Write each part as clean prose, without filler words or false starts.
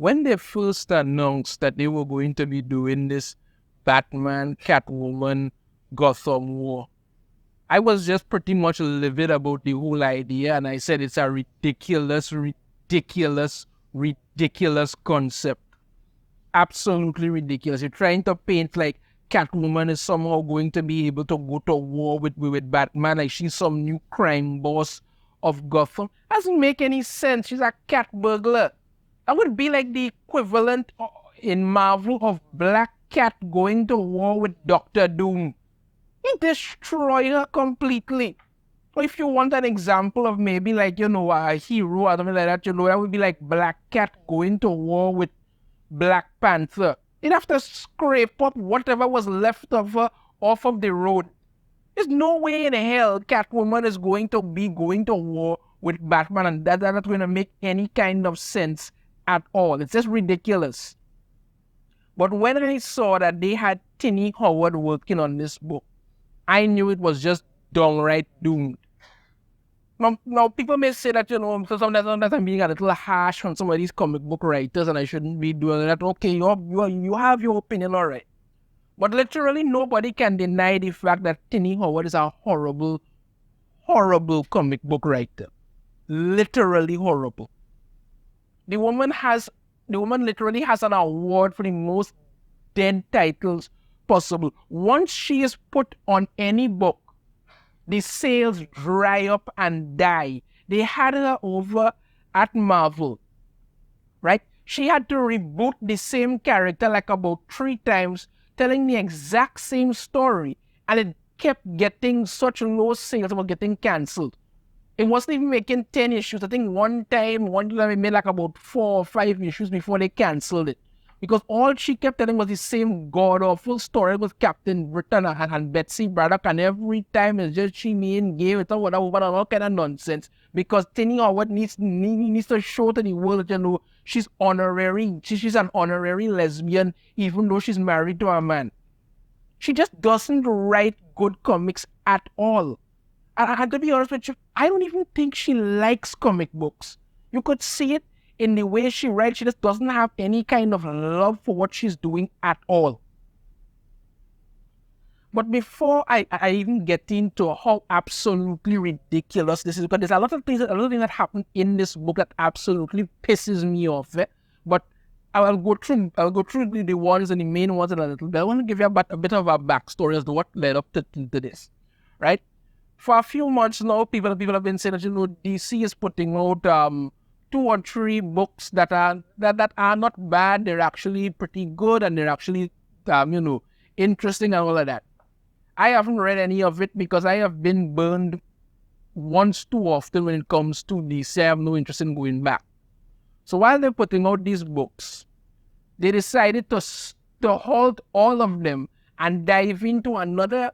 when they first announced that they were going to be doing this Batman, Catwoman, Gotham war, I was just pretty much livid about the whole idea, and I said it's a ridiculous concept. Absolutely ridiculous. You're trying to paint like Catwoman is somehow going to be able to go to war with Batman, like she's some new crime boss of Gotham. Doesn't make any sense. She's a cat burglar. That would be like the equivalent in Marvel of Black Cat going to war with Doctor Doom. He destroy her completely. Or if you want an example of maybe like, a hero or something like that, that would be like Black Cat going to war with Black Panther. He'd have to scrape up whatever was left of her off of the road. There's no way in hell Catwoman is going to be going to war with Batman, and that's not going to make any kind of sense at all. It's just ridiculous. But when I saw that they had Tini Howard working on this book, I knew it was just downright doomed. Now people may say that, sometimes I'm being a little harsh on some of these comic book writers and I shouldn't be doing that. Okay, you have your opinion, all right. But literally nobody can deny the fact that Tini Howard is a horrible, horrible comic book writer. Literally horrible. The woman literally has an award for the most dead titles possible. Once she is put on any book, the sales dry up and die. They had her over at Marvel, right? She had to reboot the same character like about 3 times, telling the exact same story, and it kept getting such low sales about getting cancelled. It wasn't even making 10 issues. I think one time it made like about 4 or 5 issues before they cancelled it. Because all she kept telling was the same god-awful story with Captain Britain and Betsy Braddock, and every time it's just she being gay with all kind of nonsense. Because Tini Howard needs to show to the world that, she's honorary. She's an honorary lesbian, even though she's married to a man. She just doesn't write good comics at all. And to be honest with you, I don't even think she likes comic books. You could see it in the way she writes. She just doesn't have any kind of love for what she's doing at all. But before I even get into how absolutely ridiculous this is, because there's a lot of things that happen in this book that absolutely pisses me off. But I'll go through the ones and the main ones in a little bit. I want to give you a bit of a backstory as to what led up to this, right? For a few months now, people have been saying that DC is putting out 2 or 3 books that are not bad. They're actually pretty good and they're actually interesting and all of that. I haven't read any of it because I have been burned once too often when it comes to DC. I have no interest in going back. So while they're putting out these books, they decided to halt all of them and dive into another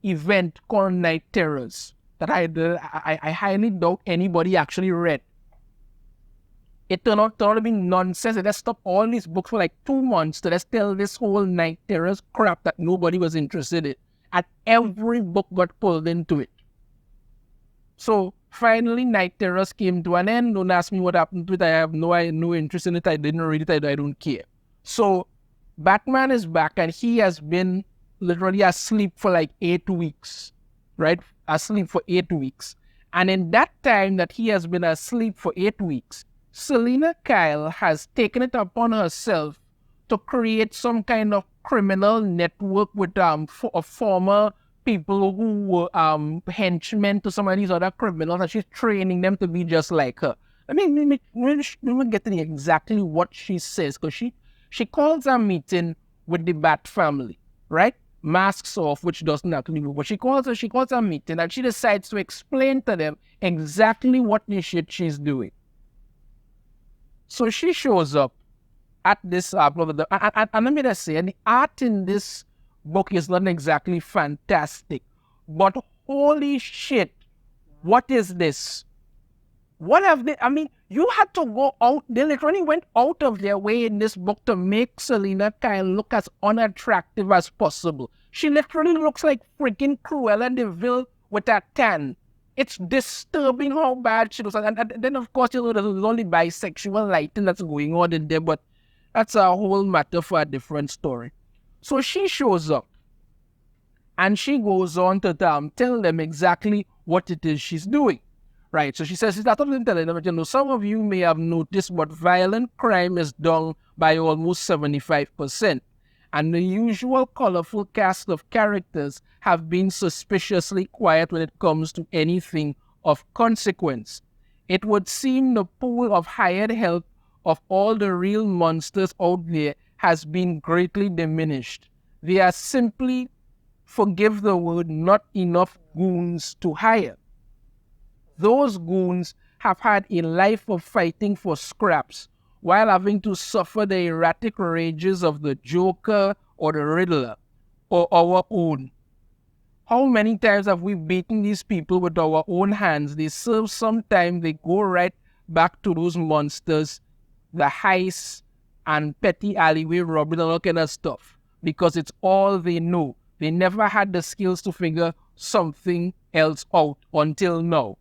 event called Night Terrors that I highly doubt anybody actually read. It turned out to be nonsense. They just stopped all these books for like 2 months to just tell this whole Night Terrors crap that nobody was interested in. And every book got pulled into it. So finally, Night Terrors came to an end. Don't ask me what happened to it. I have no interest in it. I didn't read it. I don't care. So Batman is back and he has been literally asleep for like 8 weeks, right? Asleep for 8 weeks. And in that time that he has been asleep for 8 weeks, Selina Kyle has taken it upon herself to create some kind of criminal network with former people who were henchmen to some of these other criminals, and she's training them to be just like her. Let me get to exactly what she says, because she calls a meeting with the Bat family, right? Masks off, which doesn't actually work. But she calls a meeting and she decides to explain to them exactly what the shit she's doing. So she shows up at this and let me just say, the art in this book is not exactly fantastic, but holy shit, what is this? What have they, you had to go out, they literally went out of their way in this book to make Selina Kyle look as unattractive as possible. She literally looks like freaking Cruella de Vil with a tan. It's disturbing how bad she looks. And then, of course, there's only bisexual lighting that's going on in there, but that's a whole matter for a different story. So she shows up, and she goes on to tell them exactly what it is she's doing. Right, so she says, she's not only telling them, some of you may have noticed, but violent crime is down by almost 75%. And the usual colorful cast of characters have been suspiciously quiet when it comes to anything of consequence. It would seem the pool of hired help of all the real monsters out there has been greatly diminished. They are simply, forgive the word, not enough goons to hire. Those goons have had a life of fighting for scraps while having to suffer the erratic rages of the Joker or the Riddler or our own. How many times have we beaten these people with our own hands? They serve some time, they go right back to those monsters, the heists and petty alleyway robbery and all kind of stuff, because it's all they know. They never had the skills to figure something else out until now.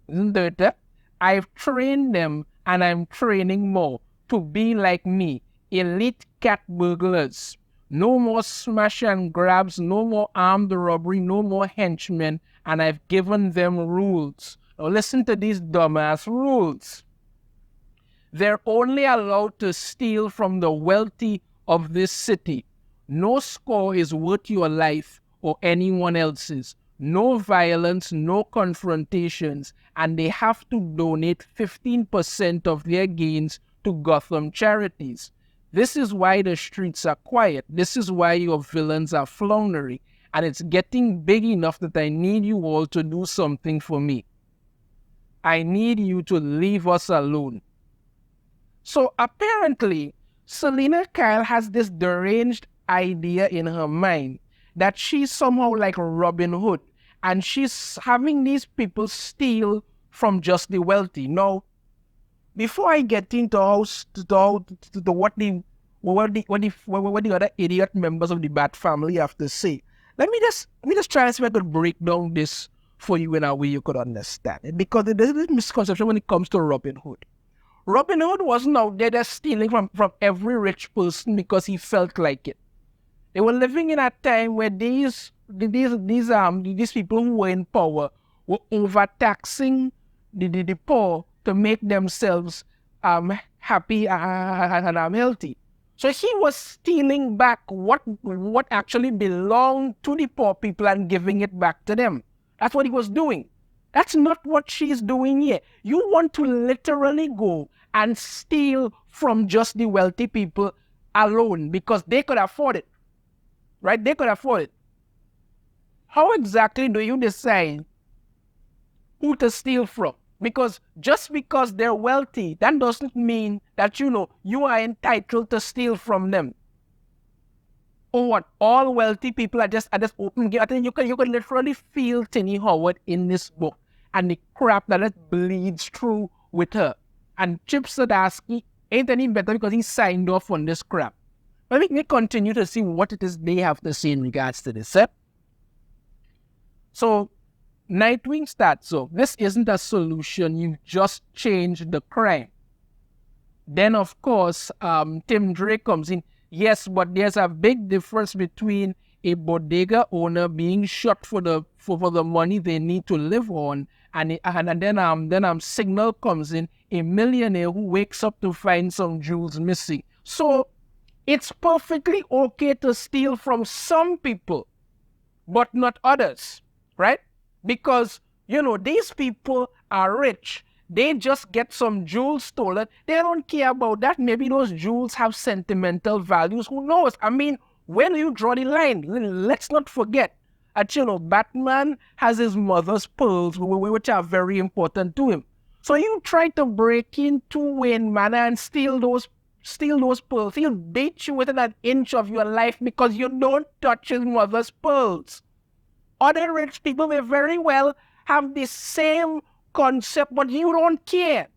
Isn't that? I've trained them, and I'm training more to be like me, elite cat burglars. No more smash and grabs, no more armed robbery, no more henchmen, and I've given them rules. Now listen to these dumbass rules. They're only allowed to steal from the wealthy of this city. No score is worth your life or anyone else's. No violence, no confrontations, and they have to donate 15% of their gains to Gotham charities. This is why the streets are quiet. This is why your villains are floundering. And it's getting big enough that I need you all to do something for me. I need you to leave us alone. So apparently, Selina Kyle has this deranged idea in her mind that she's somehow like Robin Hood, and she's having these people steal from just the wealthy. Now, before I get into what the other idiot members of the Bat family have to say, let me just try and see if I could break down this for you in a way you could understand it, because there's a misconception when it comes to Robin Hood. Robin Hood wasn't out there just stealing from every rich person because he felt like it. They were living in a time where these people who were in power were overtaxing the poor to make themselves happy and healthy. So he was stealing back what actually belonged to the poor people and giving it back to them. That's what he was doing. That's not what she's doing here. You want to literally go and steal from just the wealthy people alone because they could afford it. Right? They could afford it. How exactly do you decide who to steal from? Because just because they're wealthy, that doesn't mean that, you are entitled to steal from them. Or what? All wealthy people are just open game. I think you can literally feel Tini Howard in this book and the crap that it bleeds through with her. And Chip Zdarsky ain't any better because he signed off on this crap. But let me continue to see what it is they have to say in regards to this. So, Nightwing starts, so this isn't a solution, you've just changed the crime. Then, of course, Tim Drake comes in. Yes, but there's a big difference between a bodega owner being shot for the money they need to live on, and then Signal comes in, a millionaire who wakes up to find some jewels missing. So it's perfectly okay to steal from some people, but not others, right? Because these people are rich. They just get some jewels stolen. They don't care about that. Maybe those jewels have sentimental values. Who knows? I mean, where do you draw the line? Let's not forget that, Batman has his mother's pearls, which are very important to him. So you try to break into Wayne Manor and steal those pearls. He'll beat you within an inch of your life because you don't touch his mother's pearls. Other rich people may very well have the same concept, but you don't care.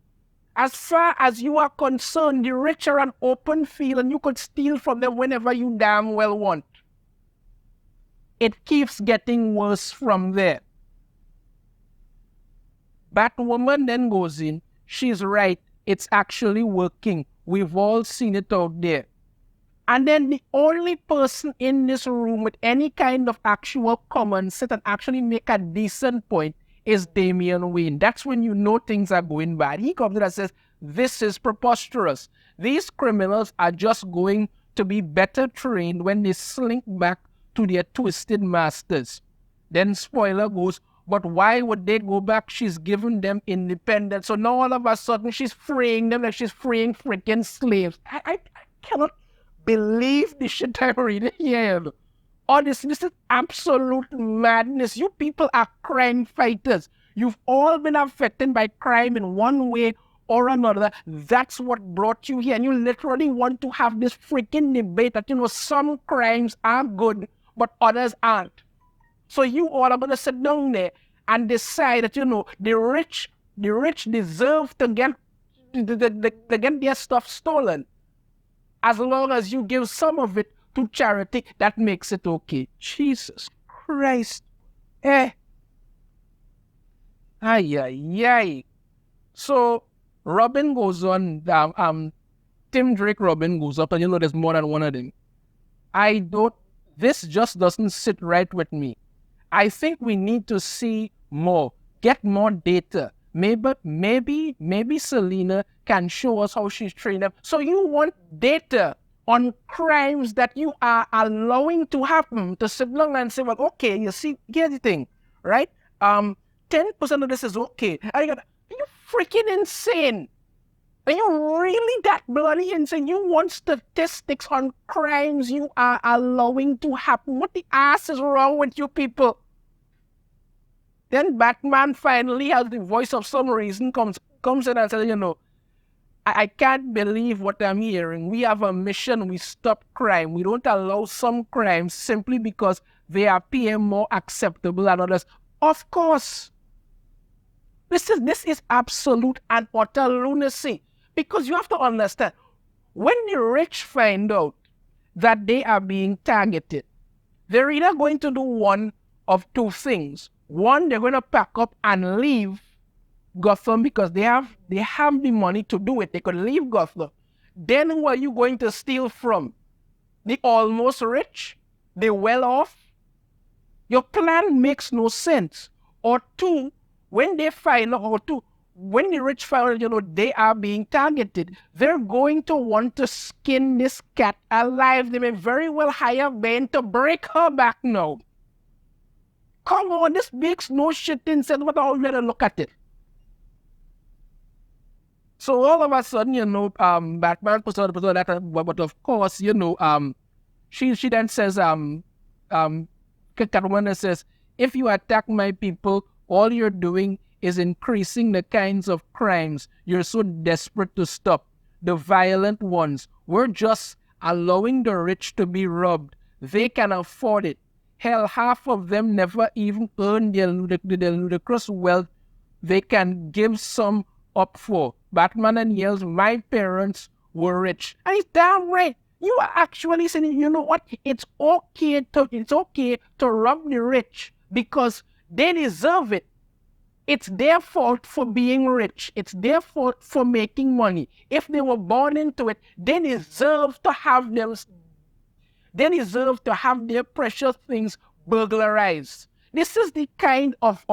As far as you are concerned, the rich are an open field and you could steal from them whenever you damn well want. It keeps getting worse from there. Batwoman then goes in. She's right. It's actually working. We've all seen it out there. And then the only person in this room with any kind of actual common sense and actually make a decent point is Damian Wayne. That's when you know things are going bad. He comes in and says, this is preposterous. These criminals are just going to be better trained when they slink back to their twisted masters. Then spoiler goes, but why would they go back? She's given them independence. So now all of a sudden she's freeing them like she's freeing freaking slaves. I cannot believe the shit I'm reading here. Honestly, this is absolute madness. You people are crime fighters. You've all been affected by crime in one way or another. That's what brought you here. And you literally want to have this freaking debate that, some crimes are good, but others aren't. So you all are going to sit down there and decide that, the rich deserve to get their stuff stolen. As long as you give some of it to charity, that makes it okay. Jesus Christ. Ay, ay, ay. So Robin goes on, Tim Drake Robin goes up, and there's more than one of them. This just doesn't sit right with me. I think we need to see more, get more data. Maybe Selena can show us how she's trained up. So you want data on crimes that you are allowing to happen to sit down and say, well, okay, you see, here's the thing, right? 10% of this is okay. Are you freaking insane? Are you really that bloody insane? You want statistics on crimes you are allowing to happen? What the ass is wrong with you people? Then Batman finally, as the voice of some reason, comes in and says, I can't believe what I'm hearing. We have a mission. We stop crime. We don't allow some crimes simply because they appear more acceptable than others. Of course. This is absolute and utter lunacy. Because you have to understand, when the rich find out that they are being targeted, they're either going to do one of two things. One, they're going to pack up and leave Gotham because they have the money to do it. They could leave Gotham. Then who are you going to steal from? The almost rich? The well-off? Your plan makes no sense. Or two, when they find out, when the rich find out, they are being targeted, they're going to want to skin this cat alive. They may very well hire Ben to break her back now. Come on, this makes no shit sense. But I'll let her look at it. So all of a sudden, Batman puts out that, but of course, she then says, Catwoman says, if you attack my people, all you're doing is increasing the kinds of crimes you're so desperate to stop. The violent ones. We're just allowing the rich to be robbed. They can afford it. Hell, half of them never even earn their ludicrous wealth they can give some up for. Batman yells, my parents were rich. And he's damn right. You are actually saying, you know what? It's okay to rob the rich because they deserve it. It's their fault for being rich. It's their fault for making money. If they were born into it, they deserve to have their precious things burglarized. This is the kind of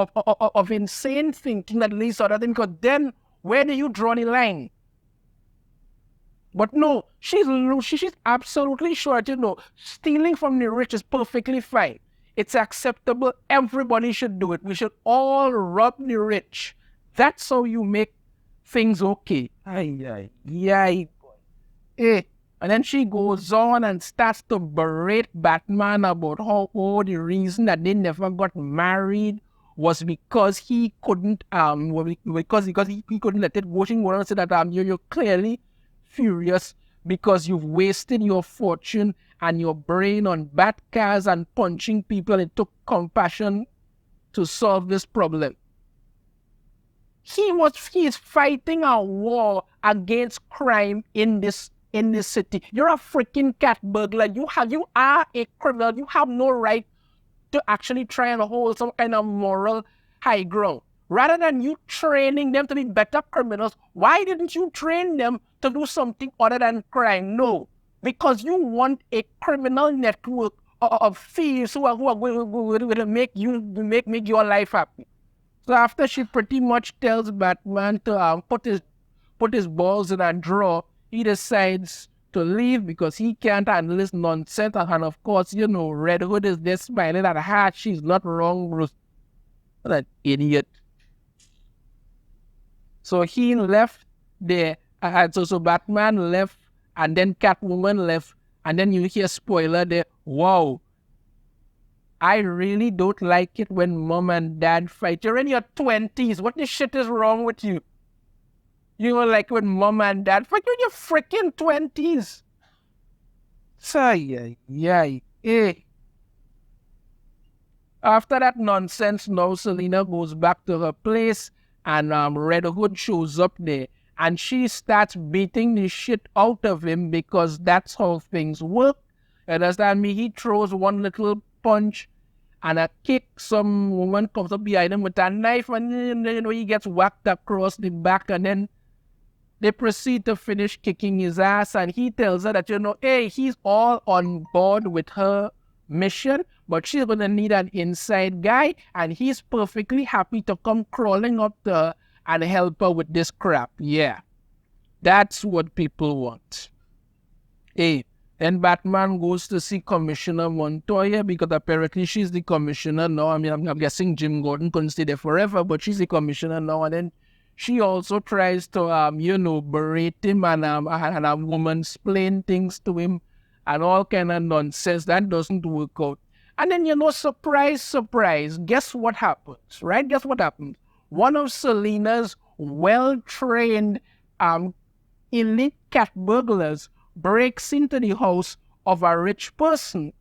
insane thinking that leads to other things, because then where do you draw the line? But no, she's absolutely sure, stealing from the rich is perfectly fine. It's acceptable. Everybody should do it. We should all rob the rich. That's how you make things okay. And then she goes on and starts to berate Batman about how the reason that they never got married was because he couldn't because he couldn't let it go. She went on and said that you're clearly furious because you've wasted your fortune and your brain on bad cars and punching people, and it took compassion to solve this problem. He is fighting a war against crime in this city. You're a freaking cat burglar. You are a criminal. You have no right to actually try and hold some kind of moral high ground. Rather than you training them to be better criminals, why didn't you train them to do something other than crime? No, because you want a criminal network of thieves who are going to make your life happy. So after she pretty much tells Batman to put his balls in a drawer, he decides to leave because he can't handle this nonsense. And of course, Red Hood is there smiling at her. She's not wrong, Bruce. What an idiot. So he left there. So Batman left, and then Catwoman left, and then you hear spoiler there. Wow. I really don't like it when mom and dad fight. You're in your 20s. What the shit is wrong with you? You don't like when mom and dad fight? You're in your freaking 20s. After that nonsense, now Selina goes back to her place, and Red Hood shows up there, and she starts beating the shit out of him because that's how things work. Understand me? He throws one little punch and a kick. Some woman comes up behind him with a knife, and he gets whacked across the back, and then they proceed to finish kicking his ass, and he tells her that, hey, he's all on board with her mission, but she's going to need an inside guy, and he's perfectly happy to come crawling up to her and help her with this crap. Yeah, that's what people want. Hey, then Batman goes to see Commissioner Montoya because apparently she's the commissioner now. I mean, I'm guessing Jim Gordon couldn't stay there forever, but she's the commissioner now, and then she also tries to, berate him and a woman explain things to him and all kind of nonsense. That doesn't work out. And then, surprise, surprise, guess what happens, right? Guess what happens? One of Selina's well-trained elite cat burglars breaks into the house of a rich person,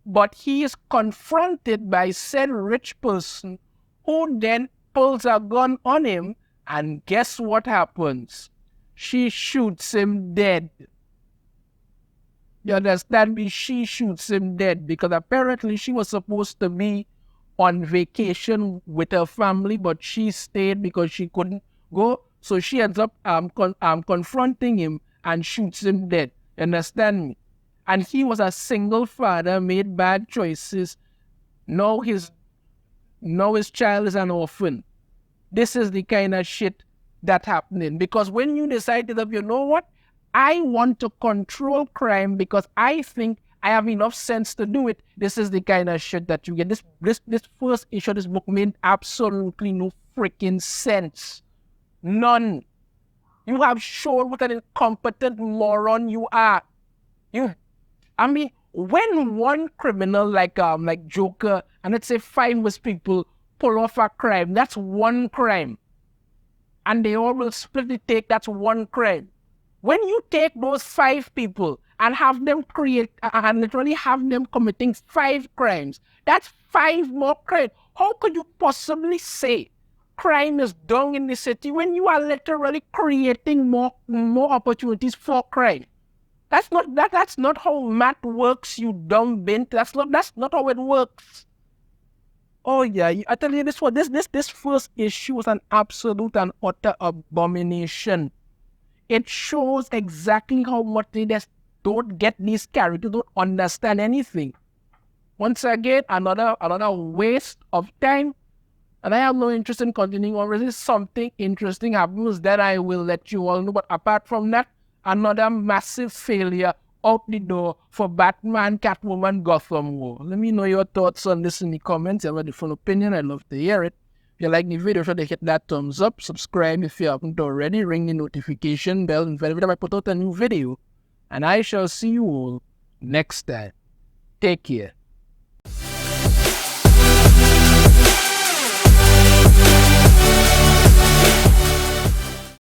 but he is confronted by said rich person who then pulls a gun on him, and guess what happens? She shoots him dead. You understand me? She shoots him dead because apparently she was supposed to be on vacation with her family, but she stayed because she couldn't go. So she ends up confronting him and shoots him dead. You understand me? And he was a single father, made bad choices. Now his child is an orphan. This is the kind of shit that's happening. Because when you decide that, what? I want to control crime because I think I have enough sense to do it. This is the kind of shit that you get. This first issue of this book made absolutely no freaking sense. None. You have shown what an incompetent moron you are. When one criminal like Joker and let's say 5 West people pull off a crime, that's one crime. And they all will split the take, that's one crime. When you take those 5 people and have them and literally have them committing 5 crimes, that's 5 more crimes. How could you possibly say crime is down in the city when you are literally creating more opportunities for crime? That's not how math works, you dumb bint. That's not how it works. Oh yeah, I tell you this first issue was an absolute and utter abomination. It shows exactly how much they just don't get these characters, don't understand anything. Once again, another waste of time. And I have no interest in continuing on. If something interesting happens, then I will let you all know. But apart from that, another massive failure out the door for Batman, Catwoman, Gotham War. Let me know your thoughts on this in the comments. If you have a different opinion, I'd love to hear it. If you like the video, try to hit that thumbs up. Subscribe if you haven't already. Ring the notification bell and every time I put out a new video. And I shall see you all next time. Take care.